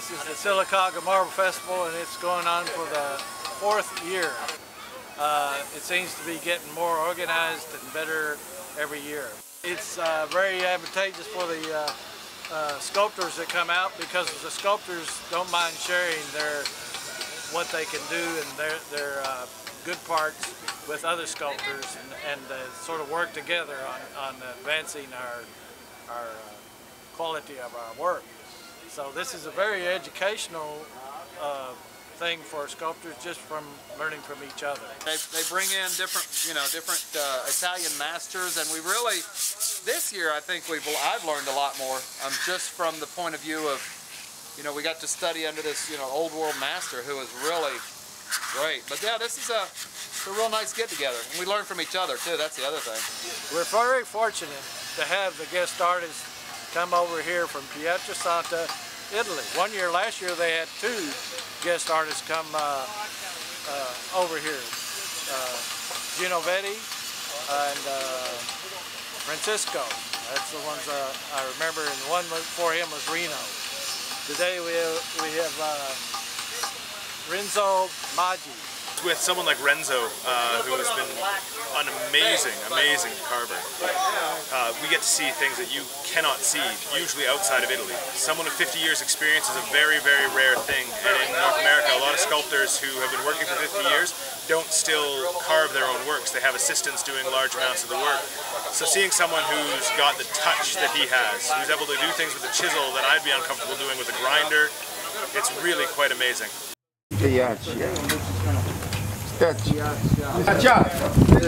This is the Sylacauga Marble Festival, and it's going on for the 4th year. It seems to be getting more organized and better every year. It's very advantageous for the sculptors that come out, because the sculptors don't mind sharing what they can do and their good parts with other sculptors, and sort of work together on advancing our quality of our work. So this is a very educational thing for sculptors, just from learning from each other. They bring in different Italian masters, and we really, this year I think I've learned a lot more, just from the point of view of, we got to study under this old world master who was really great. But yeah, this is a real nice get together, and we learn from each other too. That's the other thing. We're very fortunate to have the guest artists come over here from Pietrasanta, Italy. Last year they had 2 guest artists come over here. Genovetti and Francisco. That's the ones I remember, and the one before him was Reno. Today we have Renzo Maggi. With someone like Renzo, who has been an amazing carver. We get to see things that you cannot see, usually outside of Italy. Someone with 50 years experience is a very, very rare thing, and in North America, a lot of sculptors who have been working for 50 years don't still carve their own works. They have assistants doing large amounts of the work. So seeing someone who's got the touch that he has, who's able to do things with a chisel that I'd be uncomfortable doing with a grinder, it's really quite amazing. The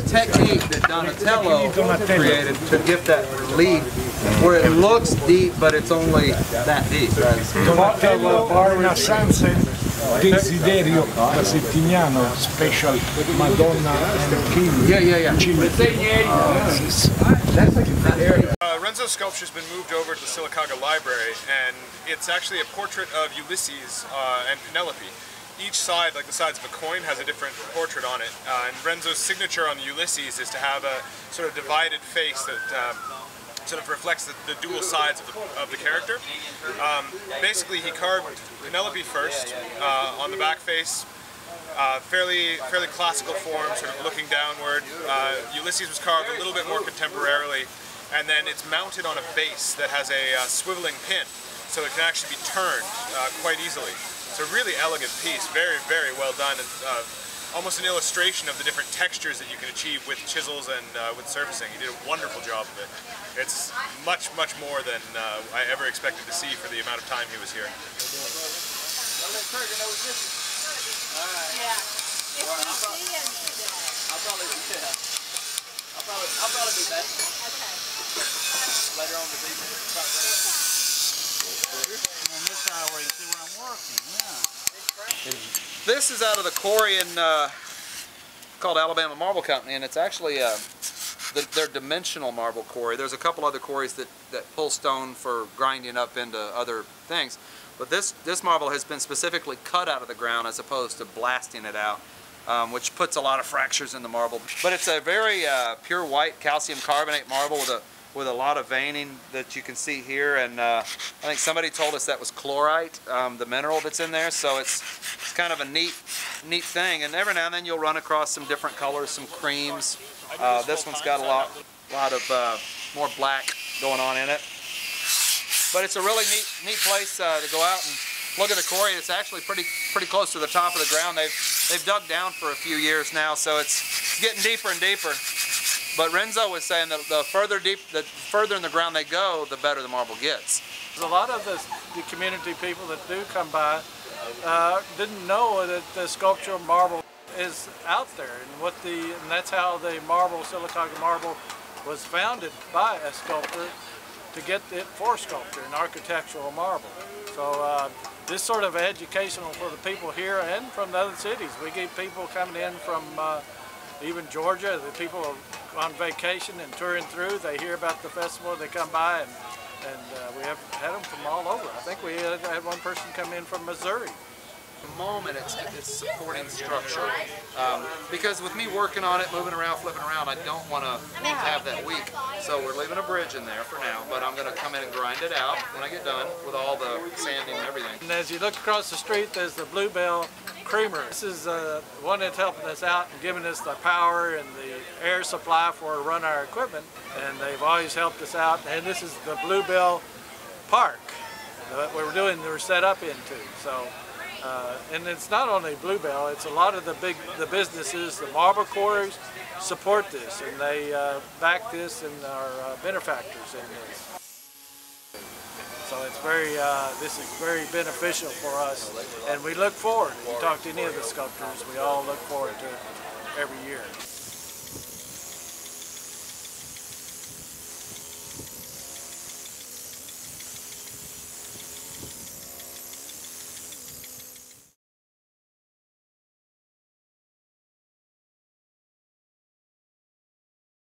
technique that Donatello created to get that relief, where it looks deep, but it's only that deep. Donatello Renaissance Desiderio Settiniano, special Madonna and King. Yeah. Renzo's sculpture has been moved over to the Sylacauga Library, and it's actually a portrait of Ulysses and Penelope. Each side, like the sides of a coin, has a different portrait on it, and Renzo's signature on the Ulysses is to have a sort of divided face that sort of reflects the dual sides of the character. Basically, he carved Penelope first on the back face, fairly classical form, sort of looking downward. Ulysses was carved a little bit more contemporarily, and then it's mounted on a base that has a swiveling pin, so it can actually be turned quite easily. It's a really elegant piece, very, very well done, and almost an illustration of the different textures that you can achieve with chisels and with surfacing. He did a wonderful job of it. It's much, much more than I ever expected to see for the amount of time he was here. Later on this evening. This is out of the quarry called Alabama Marble Company, and it's actually their dimensional marble quarry. There's a couple other quarries that pull stone for grinding up into other things, but this marble has been specifically cut out of the ground as opposed to blasting it out, which puts a lot of fractures in the marble. But it's a very pure white calcium carbonate marble with a lot of veining that you can see here, and I think somebody told us that was chlorite, the mineral that's in there, so it's kind of a neat thing. And every now and then you'll run across some different colors, some creams. This one's got a lot of more black going on in it. But it's a really neat place to go out and look at the quarry. It's actually pretty close to the top of the ground. They've dug down for a few years now, so it's getting deeper and deeper. But Renzo was saying that the further in the ground they go, the better the marble gets. A lot of the community people that do come by didn't know that the sculptural marble is out there, and that's how the Sylacauga marble was founded by a sculptor to get it for sculpture and architectural marble. So this sort of educational for the people here and from the other cities. We get people coming in from even Georgia. The people are on vacation and touring through. They hear about the festival, they come by, and we have had them from all over. I think we had one person come in from Missouri the moment it's supporting structure. Because with me working on it, moving around, flipping around, I don't want to have that weak. So we're leaving a bridge in there for now, but I'm going to come in and grind it out when I get done with all the sanding and everything. And as you look across the street, there's the Bluebell Creamery. This is one that's helping us out and giving us the power and the air supply for to run our equipment, and they've always helped us out. And this is the Bluebell Park that we're set up into. So, and it's not only Bluebell; it's a lot of the businesses, the marble quarries support this, and they back this and are benefactors in this. So it's this is very beneficial for us, and we look forward. If you talk to any of the sculptors, we all look forward to it every year.